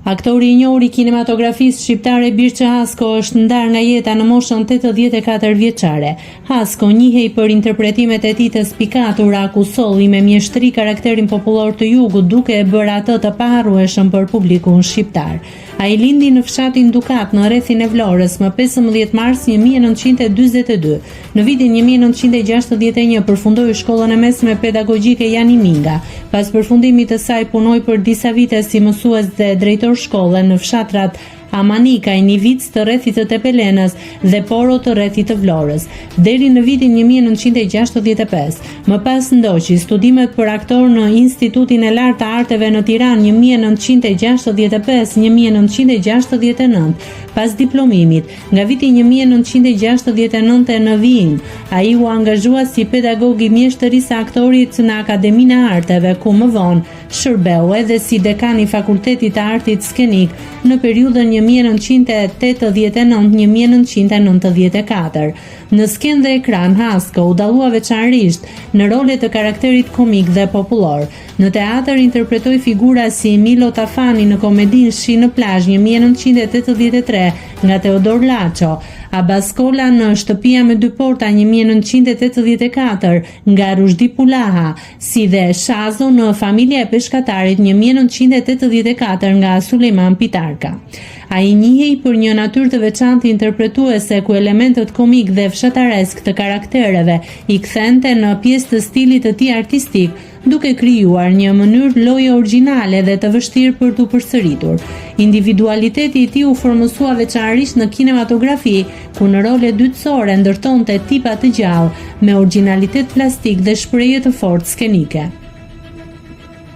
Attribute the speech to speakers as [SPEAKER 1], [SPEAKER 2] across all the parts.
[SPEAKER 1] Aktori I njohur I kinematografisë shqiptare Birçe Hasko është ndarë nga jeta në moshën 84 vjeçare. Hasko njihej për interpretimet e tij të spikatura, akusolli me mjeshtri karakterin popullor të Jugut, duke e bërë atë të paharrueshëm për publikun shqiptar. Ai lindi në fshatin Dukat në rrethin e Vlorës më 15 mars 1942. Në vitin 1961 përfundoi shkollën e mesme pedagogjike Jani Minga. Pas përfundimit të saj punoi për disa vite si mësues dhe drejtor shkolle në fshatrat Amanika, Nivic të rrethit të Tepelenës dhe Poro të rrethit të Vlorës, deri në vitin 1965. Më pas ndoqi studimet për aktor në Institutin e Lartë të Arteve në Tiranë 1965-1969. Pas diplomimit, nga viti 1969 në Vijim, ai u angazhua si pedagog I mjeshtërisë aktorit në Akademinë e Arteve, ku më vonë shërbeu edhe si dekan I Fakultetit të Artit Skenik në periudhën 1989-1994. Në skenë dhe ekran, Hasko u dallua veçanërisht në role të karakterit komik dhe popullor. Në teatr interpretoi figura si Milo Tafani në komedinë Shi në plazh 1983 nga Teodor Laço, Abaskola në Shtëpia me dy porta 1984 nga Rushdi Pulaha, si dhe Shazo në Familja e Peshkatarit 1984 nga Sulejman Pitarka. Ai njihej për një natyrë të veçantë interpretuese ku elementët komik dhe fshataresk të karaktereve I kthente në pjesë të stilit të tij artistik, duke krijuar një mënyrë loje origjinale dhe të vështirë për t'u përsëritur. Individualiteti I tij u formosua veçanërisht në kinematografi, ku në role dytësore ndërtonte tipa të gjallë me origjinalitet plastik dhe shprehje të fortë skenike.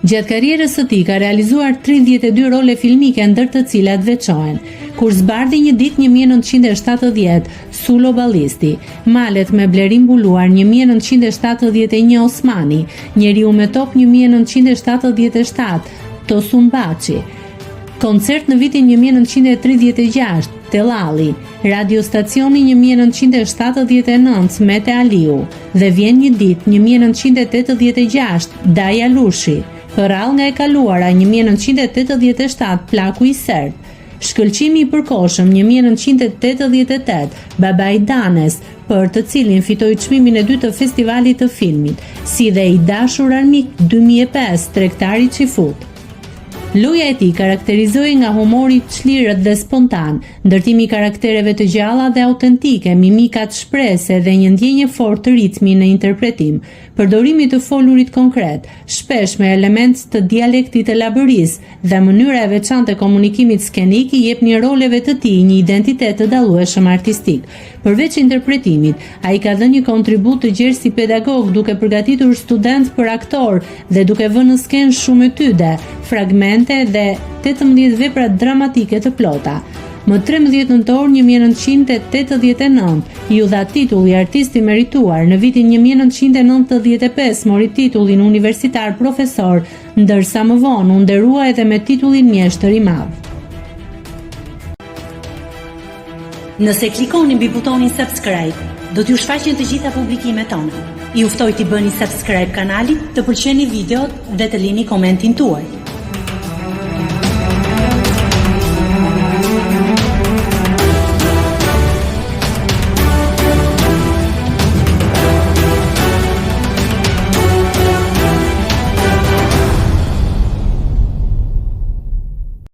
[SPEAKER 1] Gjatë karrierës së tij ka realizuar 32 role filmike, ndër të cilat veçohen: Kur zbardhi një ditë 1970, Sulo Ballisti, Malet me blerim mbuluar 1971, Osmani, Njeriu me top 1977, Tosun Baçi, Koncert në vitin 1936, Tellalli, Radiostacioni 1979, Mete Aliu, Dhe vjen një ditë 1986, Daja Lushi, Përrall nga e kaluara 1987, Plaku I Sert, Shkëlqimi I përkohshëm 1988, Babai Danes, për të cilin fitoi çmimin e dytë të festivalit të filmit, si dhe I dashur armik 2005, Tregtari Çifut. Loja e tij karakterizohej nga humori I çlirët dhe spontan, ndërtimi I karaktereve të gjalla dhe autentike, mimikat shprehëse dhe një ndjenjë fortë të ritmi në interpretim, përdorimi të folurit konkret, shpesh me element të dialektit të labërisë dhe mënyra e veçantë e komunikimit skenik I jep një roleve të tij një identitet të dallueshëm artistik. Përveç interpretimit, ai ka dhënë një kontribut të gjerë si pedagog, duke përgatitur student për aktor dhe duke vënë në skenë shumë etyde, fragmente dhe 18 vepra dramatike të plota. Më 13 nëntor 1989 ju dha titulli artist I merituar. Në vitin 1995 mori titullin universitar profesor, ndërsa më vonë u nderua edhe me titullin mjeshtër I madh.
[SPEAKER 2] Nëse klikoni mbi butonin subscribe, do t'ju shfaqen të gjitha publikimet tona. Ju ftoj t'i bëni subscribe kanalit, të pëlqeni videot dhe të lini komentin tuaj.